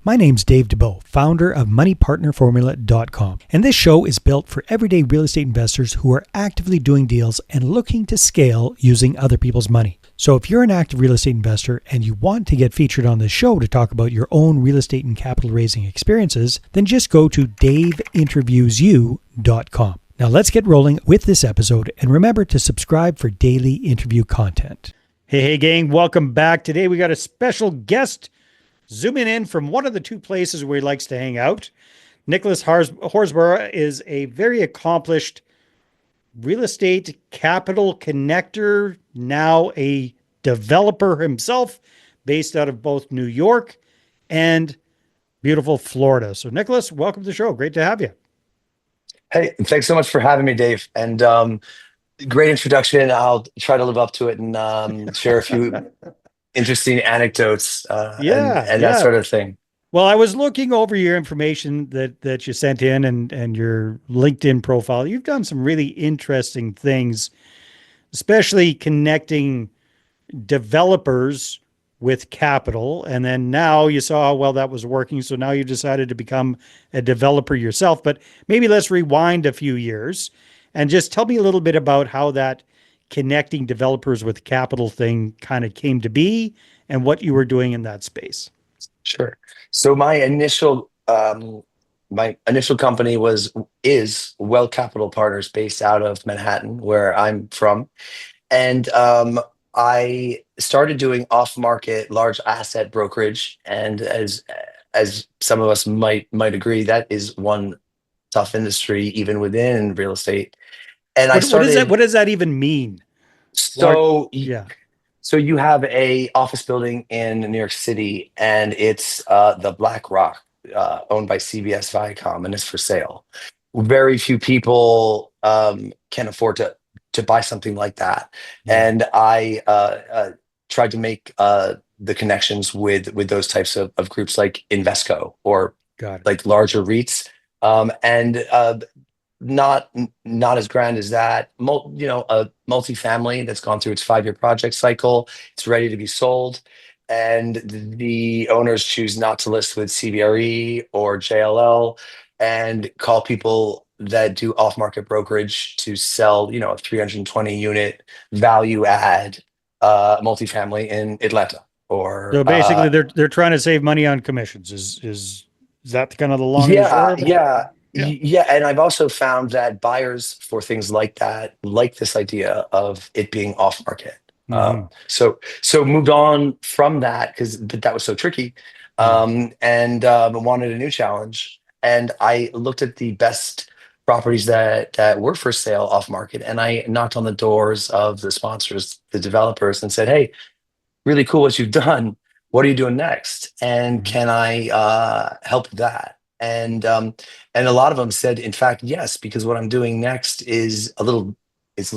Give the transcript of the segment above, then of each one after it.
My name's Dave Dubeau, founder of MoneyPartnerFormula.com, and this show is built for everyday real estate investors who are actively doing deals and looking to scale using other people's money. So if you're an active real estate investor and you want to get featured on this show to talk about your own real estate and capital raising experiences, then just go to daveinterviewsyou.com. Now let's get rolling with this episode, and remember to subscribe for daily interview content. Hey gang, welcome back. Today we got a special guest zooming in from one of the two places where he likes to hang out. Nicholas Horsburgh is a very accomplished real estate capital connector, now a developer himself, based out of both New York and beautiful Florida. So Nicholas, welcome to the show. Great to have you. Hey, thanks so much for having me, Dave. And great introduction. I'll try to live up to it and share a few interesting anecdotes and that sort of thing. Well, I was looking over your information that you sent in and your LinkedIn profile. You've done some really interesting things, especially connecting developers with capital. And then now you saw how well that was working. So now you decided to become a developer yourself. But maybe let's rewind a few years and just tell me a little bit about how that connecting developers with capital thing kind of came to be and what you were doing in that space. Sure. So my initial company is Well Capital Partners, based out of Manhattan, where I'm from. And I started doing off-market large asset brokerage. And as some of us might agree, that is one tough industry, even within real estate. And what does that even mean? So Yeah. So you have a office building in New York City, and it's the Black Rock, owned by CBS Viacom, and it's for sale. Very few people can afford to buy something like that. And I tried to make the connections with those types of groups like Invesco or like larger REITs. Not as grand as that. A multifamily that's gone through its 5-year project cycle. It's ready to be sold, and the owners choose not to list with CBRE or JLL, and call people that do off-market brokerage to sell, a 320 unit value add multifamily in Atlanta. Or so basically, they're trying to save money on commissions. Is that kind of the long and the short of it? Yeah, and I've also found that buyers for things like that like this idea of it being off market. So moved on from that because that was so tricky, and wanted a new challenge. And I looked at the best properties that were for sale off market, and I knocked on the doors of the sponsors, the developers, and said, "Hey, really cool what you've done. What are you doing next? And can I help with that?" And a lot of them said, in fact, yes, because what I'm doing next is it's a little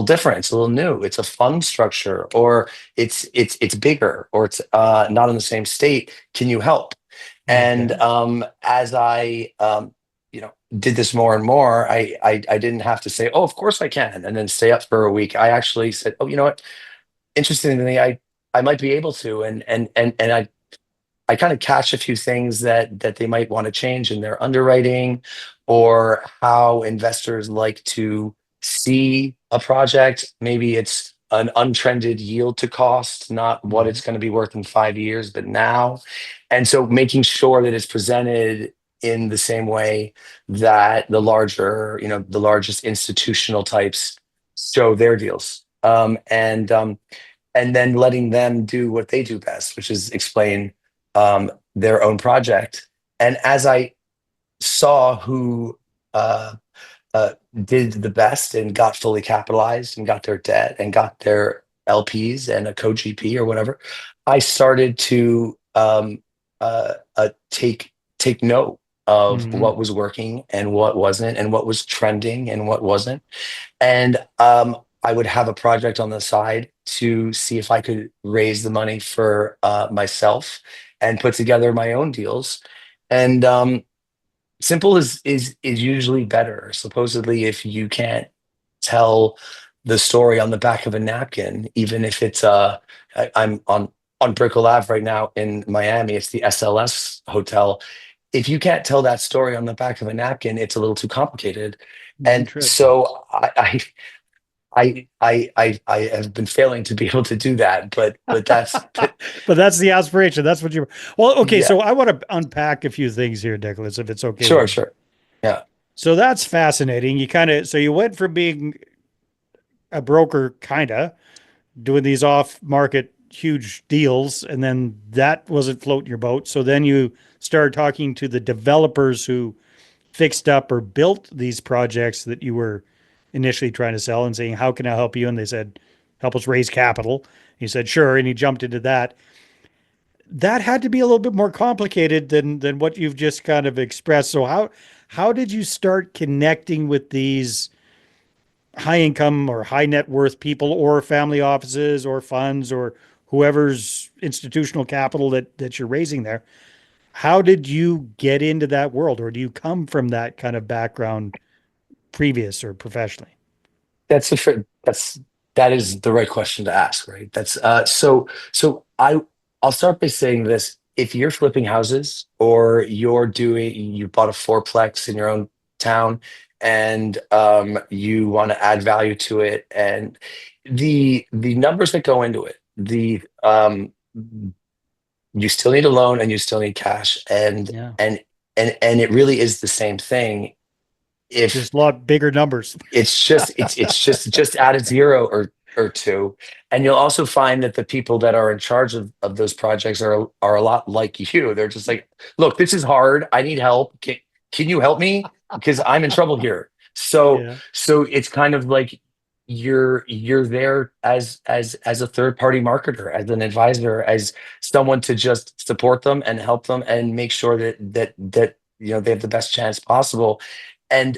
different. It's a little new. It's a fund structure, or it's bigger, or it's not in the same state. Can you help? And as I did this more and more, I didn't have to say, "Oh, of course I can," and then stay up for a week. I actually said, "Oh, you know what? Interestingly, I might be able to," and I kind of catch a few things that they might want to change in their underwriting, or how investors like to see a project. Maybe it's an untrended yield to cost, not what it's going to be worth in 5 years, but now. And so making sure that it's presented in the same way that the largest institutional types show their deals. And then letting them do what they do best, which is explain their own project. And as I saw who did the best and got fully capitalized and got their debt and got their LPs and a co-GP or whatever, I started to take note of what was working and what wasn't, and what was trending and what wasn't. And I would have a project on the side to see if I could raise the money for myself and put together my own deals. And simple is usually better. Supposedly, if you can't tell the story on the back of a napkin, even if it's I'm on on Brickell Ave right now in Miami. It's the SLS Hotel. If you can't tell that story on the back of a napkin, it's a little too complicated. And Interesting. so I have been failing to be able to do that, but But that's the aspiration. That's what you. Well, okay. yeah, So I want to unpack a few things here, Nicholas, if it's okay with sure, you. sure. Yeah. So that's fascinating. You kind of so you went from being a broker, kind of doing these off-market huge deals, and then that wasn't floating your boat. So then you started talking to the developers who fixed up or built these projects that you were initially trying to sell, and saying, "How can I help you?" And they said, "Help us raise capital." He said, "Sure," and he jumped into that. That had to be a little bit more complicated than what you've just kind of expressed. So how did you start connecting with these high income or high net worth people or family offices or funds or whoever's institutional capital that you're raising there? How did you get into that world, or do you come from that kind of background previous or professionally? That is the right question to ask, right? I'll start by saying this. If you're flipping houses or you bought a fourplex in your own town and you want to add value to it, and the numbers that go into it, the you still need a loan and you still need cash, Yeah. and it really is the same thing. If Just a lot bigger numbers. it's just add a zero or two, and you'll also find that the people that are in charge of those projects are a lot like you. They're just like, look, this is hard. I need help. Can you help me? Because I'm in trouble here. So Yeah. so it's kind of like you're there as a third party marketer, as an advisor, as someone to just support them and help them and make sure that they have the best chance possible. And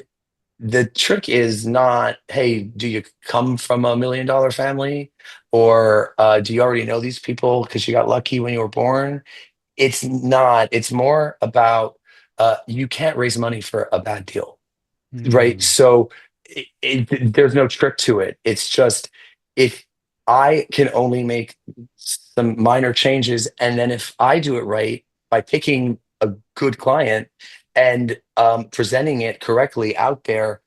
the trick is not, hey, do you come from $1 million family, or do you already know these people because you got lucky when you were born? It's not. It's more about you can't raise money for a bad deal, right? Hmm. So there's no trick to it. It's just, if I can only make some minor changes, and then if I do it right by picking a good client and presenting it correctly out there,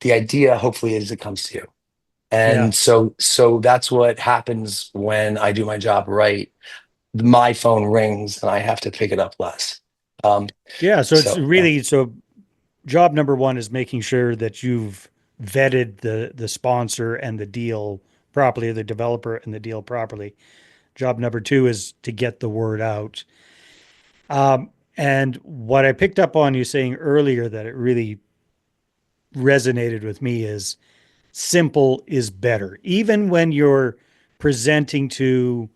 the idea hopefully is it comes to you. Yeah. And so that's what happens when I do my job right. My phone rings and I have to pick it up less. Um, Yeah. So it's yeah. really so job number one is making sure that you've vetted the sponsor and the deal properly, the developer and the deal properly. Job number two is to get the word out. And what I picked up on you saying earlier that it really resonated with me is simple is better. Even when you're presenting to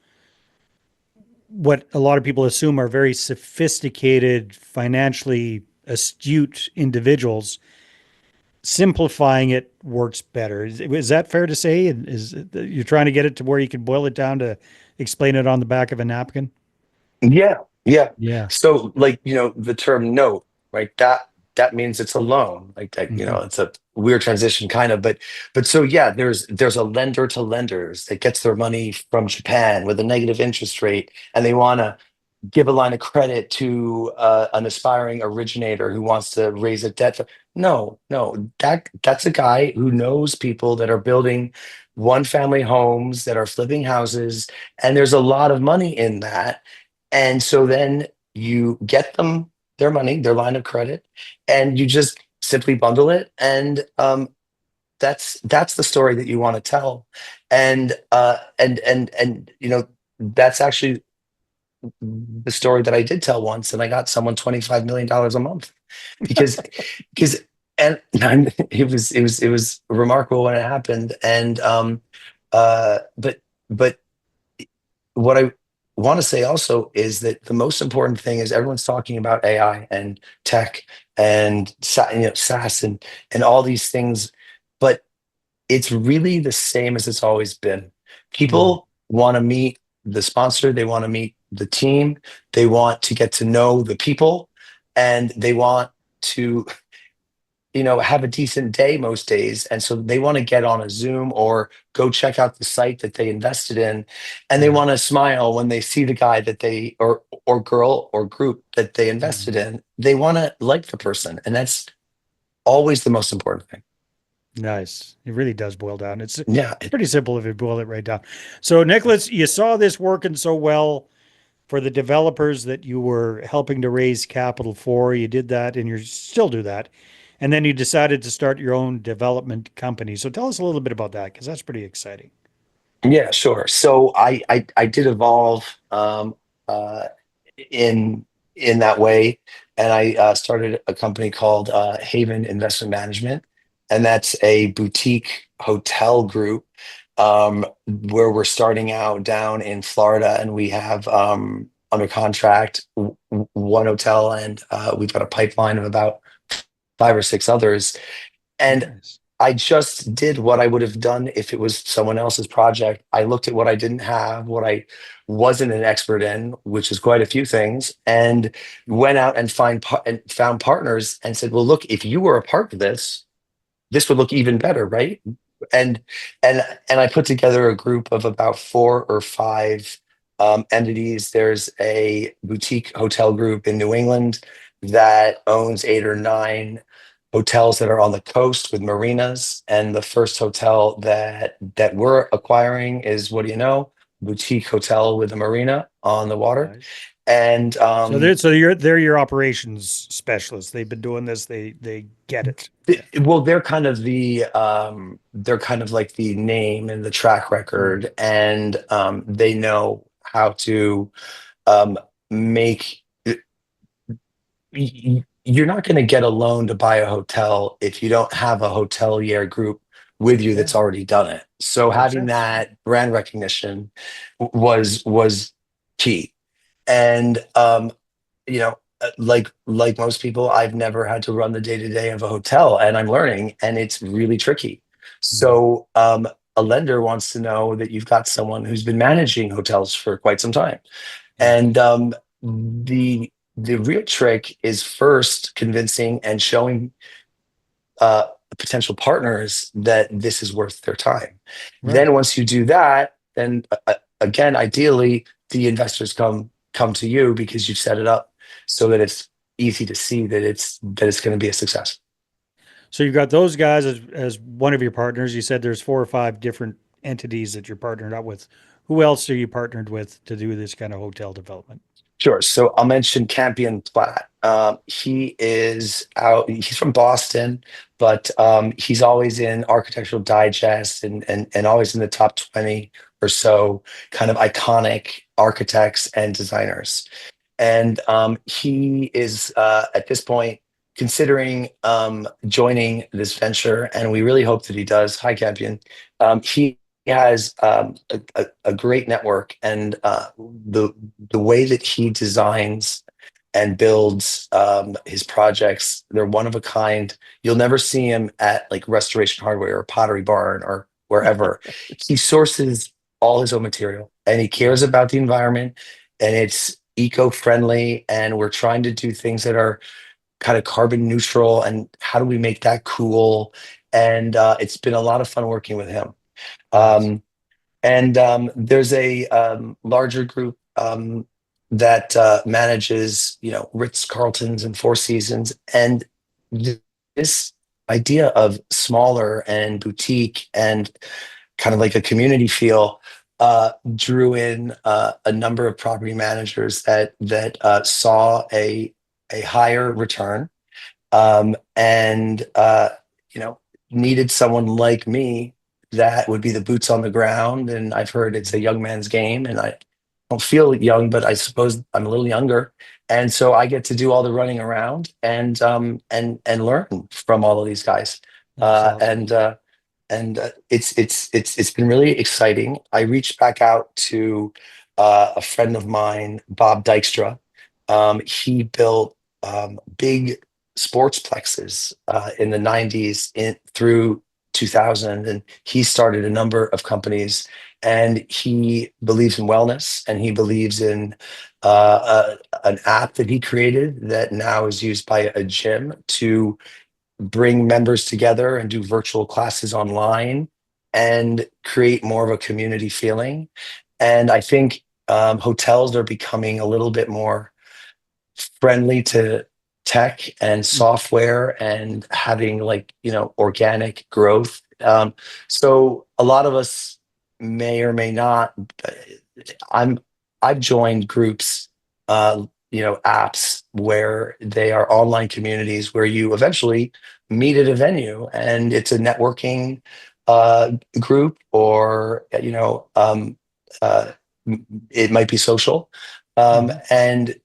what a lot of people assume are very sophisticated, financially astute individuals, simplifying it works better. Is that fair to say? And is you're trying to get it to where you can boil it down to explain it on the back of a napkin? Yeah, yeah. Yeah. So, like, the term note, right? That means it's a loan. Like that, Hmm. it's a weird transition kind of, but so yeah, there's a lender to lenders that gets their money from Japan with a negative interest rate, and they want to give a line of credit to an aspiring originator who wants to raise a debt. No, no, that's a guy who knows people that are building one family homes, that are flipping houses, and there's a lot of money in that. And so then you get them their money, their line of credit, and you just simply bundle it, and that's the story that you want to tell. And that's actually the story that I did tell once, and I got someone $25 million a month because because it was remarkable when it happened. And but what I want to say also is that the most important thing is everyone's talking about AI and tech and SaaS and all these things, but it's really the same as it's always been. Mm. People want to meet the sponsor, they want to meet the team, they want to get to know the people, and they want to have a decent day most days. And so they want to get on a Zoom or go check out the site that they invested in. And they Yeah. want to smile when they see the guy that or girl or group that they invested Mhm. in. They want to like the person. And that's always the most important thing. Nice. It really does boil down. Yeah. It's pretty simple if you boil it right down. So, Nicholas, you saw this working so well for the developers that you were helping to raise capital for. You did that and you still do that. And then you decided to start your own development company. So tell us a little bit about that because that's pretty exciting. Yeah, sure. So I did evolve uh, in in that way, and I started a company called Haven Investment Management, and that's a boutique hotel group where we're starting out down in Florida, and we have under contract one hotel, and we've got a pipeline of about five or six others. And Nice. I just did what I would have done if it was someone else's project. I looked at what I didn't have, what I wasn't an expert in, which is quite a few things, and went out and and found partners and said, "Well, look, if you were a part of this, this would look even better, right?" And and I put together a group of about four or five entities. There's a boutique hotel group in New England that owns eight or nine hotels that are on the coast with marinas. And the first hotel that we're acquiring is, what do you know? Boutique hotel with a marina on the water. Nice. And They're your operations specialists. They've been doing this. They get it. Yeah. Well, they're kind of like the name and the track Mm. record, and they know how to um, make. You're not going to get a loan to buy a hotel if you don't have a hotelier group with you Yeah. that's already done it. So Makes having sense. that brand recognition was key, and like most people, I've never had to run the day to day of a hotel, and I'm learning, and it's really tricky. Mm. So a lender wants to know that you've got someone who's been managing hotels for quite some time, Yeah. and the real trick is first convincing and showing potential partners that this is worth their time. Right. Then once you do that, then again, ideally, the investors come to you because you've set it up so that it's easy to see that it's going to be a success. So you've got those guys as one of your partners. You said there's four or five different entities that you're partnered up with. Who else are you partnered with to do this kind of hotel development? Sure. So I'll mention Campion Platt. He is out. He's from Boston, but he's always in Architectural Digest and always in the top 20 or so kind of iconic architects and designers. And he is at this point considering joining this venture, and we really hope that he does. Hi, Campion. He has a great network, and the way that he designs and builds his projects, they're one of a kind. You'll never see him at like Restoration Hardware or Pottery Barn or wherever. He sources all his own material, and he cares about the environment, and it's eco-friendly, and we're trying to do things that are kind of carbon neutral, and how do we make that cool? And it's been a lot of fun working with him. Nice. um, and there's a larger group that manages, Ritz Carltons and Four Seasons. And this idea of smaller and boutique and kind of like a community feel drew in a number of property managers that saw a higher return, and needed someone like me that would be the boots on the ground. And I've heard it's a young man's game, and I don't feel young, but I suppose I'm a little younger, and so I get to do all the running around and learn from all of these guys. That's uh, awesome. and uh, it's been really exciting. I reached back out to a friend of mine, Bob Dykstra. He built big sportsplexes in the 90s through 2000, and he started a number of companies. And he believes in wellness, and he believes in an app that he created that now is used by a gym to bring members together and do virtual classes online and create more of a community feeling. And I think hotels are becoming a little bit more friendly to tech and software and having like, organic growth. So a lot of us may or may not. I'm I've joined groups, apps where they are online communities where you eventually meet at a venue, and it's a networking group, or uh, it might be social, Mhm. and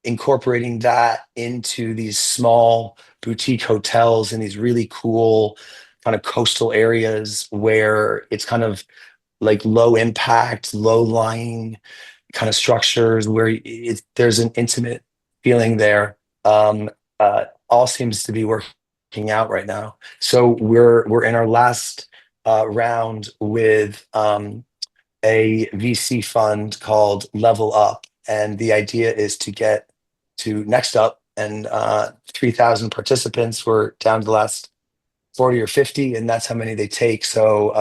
incorporating that into these small boutique hotels in these really cool kind of coastal areas where it's kind of like low impact, low lying kind of structures where there's an intimate feeling there. Um, all seems to be working out right now. So we're in our last round with a VC fund called Level Up, and the idea is to get to next up, and 3,000 participants. We're down to the last 40 or 50, and that's how many they take. So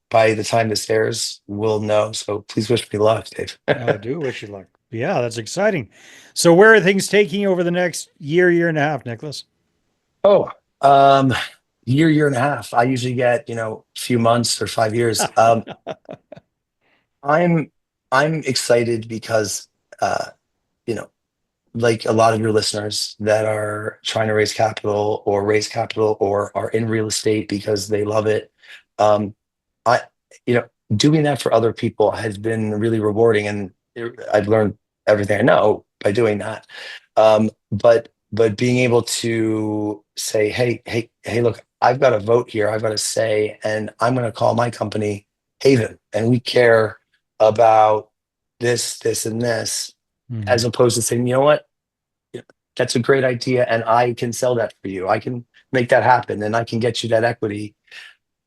by the time this airs, we'll know. So please wish me luck, Dave. I do wish you luck. Yeah, that's exciting. So where are things taking you over the next year and a half, Nicholas? Oh, um, year and a half. I usually get, few months or 5 years. I'm I'm excited because uh, you know, like a lot of your listeners that are trying to raise capital or are in real estate because they love it. Um, I, you know, doing that for other people has been really rewarding, and I've learned everything I know by doing that. But being able to say, hey, look, I've got a vote here, I've got a say, and I'm going to call my company Haven, and we care about this, and this, Mhm. as opposed to saying, you know what, that's a great idea, and I can sell that for you. I can make that happen, and I can get you that equity.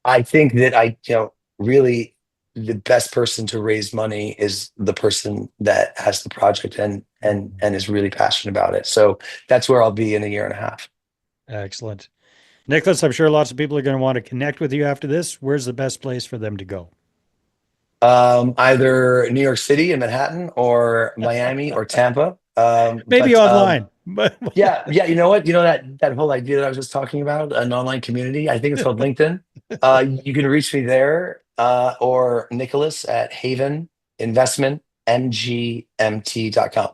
I think that really the best person to raise money is the person that has the project and is really passionate about it. So that's where I'll be in a year and a half. Excellent. Nicholas, I'm sure lots of people are going to want to connect with you after this. Where's the best place for them to go? Either New York City and Manhattan, or Miami or Tampa. Maybe But online, but Yeah. You know what? You know that whole idea that I was just talking about, an online community. I think it's called LinkedIn. You can reach me there, or Nicholas at Haven Investment MGMT.com.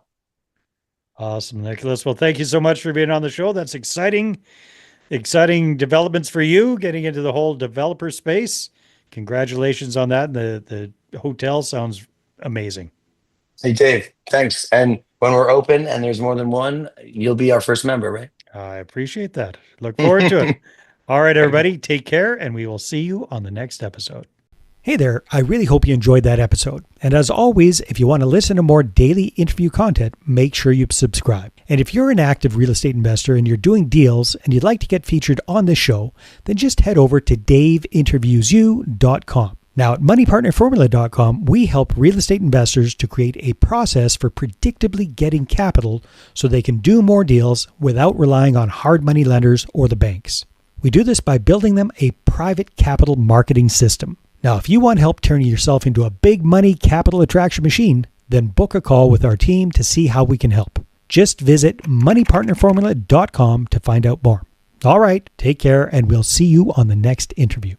awesome, Nicholas. Well, thank you so much for being on the show. That's exciting, exciting developments for you getting into the whole developer space. Congratulations on that. The hotel sounds amazing. Hey, Dave, thanks. And when we're open and there's more than one, you'll be our first member, right? I appreciate that. Look forward to it. All right, everybody, take care, and we will see you on the next episode. Hey there, I really hope you enjoyed that episode. And as always, if you want to listen to more daily interview content, make sure you subscribe. And if you're an active real estate investor and you're doing deals and you'd like to get featured on this show, then just head over to daveinterviewyou.com. Now, at moneypartnerformula.com, we help real estate investors to create a process for predictably getting capital so they can do more deals without relying on hard money lenders or the banks. We do this by building them a private capital marketing system. Now, if you want help turning yourself into a big money capital attraction machine, then book a call with our team to see how we can help. Just visit moneypartnerformula.com to find out more. All right, take care, and we'll see you on the next interview.